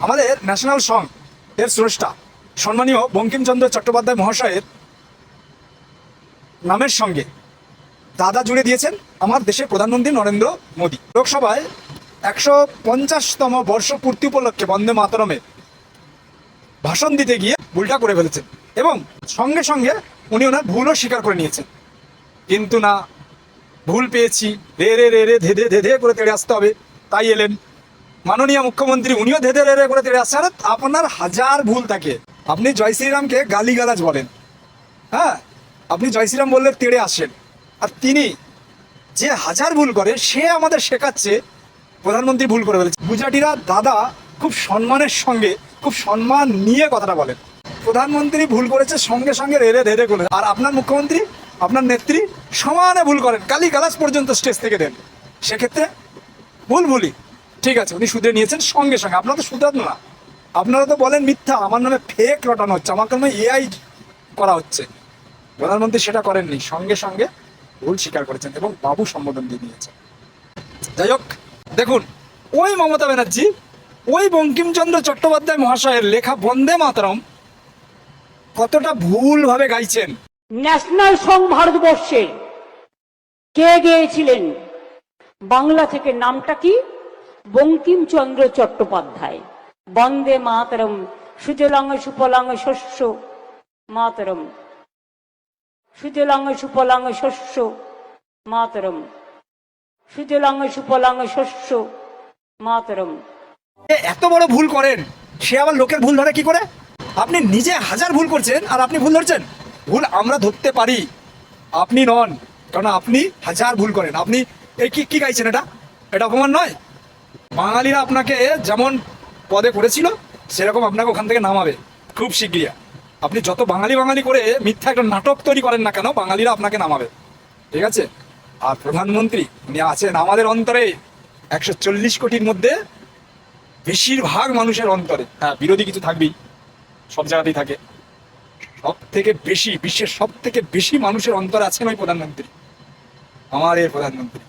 আমাদের national song এর স্রষ্টা সম্মানীয় বঙ্কিমচন্দ্র চট্টোপাধ্যায় মহাশয়ের নামের সঙ্গে দাদা জুড়ে দিয়েছেন আমার দেশের প্রধানমন্ত্রী নরেন্দ্র মোদী। লোকসভায় 150তম বর্ষপূর্তি উপলক্ষে বন্দে মাতরমে ভাষণ দিতে গিয়ে ভুলটা করে ফেলেছেন এবং সঙ্গে সঙ্গে উনি ওনার ভুলও স্বীকার করে নিয়েছেন। কিন্তু না, ভুল পেয়েছি, রে রে রে রে ধে ধে ধে ধে করে তেড়ে আসতে হবে, তাই এলেন। মাননীয় মুখ্যমন্ত্রী উনিও ধে ধে রে রে করে তেড়ে আসছে। আর আপনার হাজার ভুল থাকে, আপনি জয় শ্রীরামকে গালিগালাজ বলেন, হ্যাঁ, আপনি জয় শ্রীরাম বললে তেড়ে আসেন। আর তিনি যে হাজার ভুল করে সে আমাদের শেখাচ্ছে প্রধানমন্ত্রী ভুল করে ফেলেছে। গুজরাটিরা দাদা খুব সম্মানের সঙ্গে, খুব সম্মান নিয়ে কথাটা বলেন। প্রধানমন্ত্রী ভুল করেছে সঙ্গে সঙ্গে রেড়ে ধেড়ে করে, আর আপনার মুখ্যমন্ত্রী, আপনার নেত্রী সমানে ভুল করেন, গালি গালাজ পর্যন্ত স্টেজ থেকে দেন। সেক্ষেত্রে ভুলই ঠিক আছে, উনি শুধরে নিয়েছেন সঙ্গে সঙ্গে। আপনারা তো শুধরান না, আপনারা তো বলেন মিথ্যা, আমার নামে ফেক রটানো হচ্ছে, আমার নামে এআই করা হচ্ছে। প্রধানমন্ত্রী সেটা করেননি, সঙ্গে সঙ্গে ভুল স্বীকার করেছেন এবং বাবু সম্বোধন দিয়ে দিয়েছেন। যাই হোক, দেখুন ওই মমতা ব্যানার্জি ওই বঙ্কিমচন্দ্র চট্টোপাধ্যায় মহাশয়ের লেখা বন্দে মাতরম কতটা ভুলভাবে গাইছেন। ন্যাশনাল সং ভারতবর্ষে কে গেয়েছিলেন? বাংলা থেকে নামটা কি? বঙ্কিমচন্দ্র চট্টোপাধ্যায়। বন্দে মাতরম, সুজলাং সুফলাং শস্য মাতরম, সুজলাং সুফলাং শস্য মাতরম, সুজলাং সুফলাং শস্য মাতরম। এত বড় ভুল করেন, সে আবার লোকের ভুল ধরে কি করে? আপনি নিজে হাজার ভুল করছেন আর আপনি ভুল ধরছেন। ভুল আমরা ধরতে পারি, আপনি নন, কারণ আপনি হাজার ভুল করেন। আপনি এই কি গাইছেন? এটা অপমান নয়? বাঙালিরা আপনাকে যেমন পদে করেছিল সেরকম আপনাকে ওখান থেকে নামাবে খুব শীঘ্রই। আপনি যত বাঙালি বাঙালি করে মিথ্যা একটা নাটক তৈরি করেন না কেন, বাঙালিরা আপনাকে নামাবে, ঠিক আছে? আর প্রধানমন্ত্রী উনি আছেন আমাদের অন্তরে, 140 কোটির মধ্যে বেশিরভাগ মানুষের অন্তরে। হ্যাঁ, বিরোধী কিছু থাকবেই, সব জায়গাতেই থাকে। সব থেকে বেশি, বিশ্বের সব থেকে বেশি মানুষের অন্তরে আছেন ওই প্রধানমন্ত্রী, আমার এই প্রধানমন্ত্রী।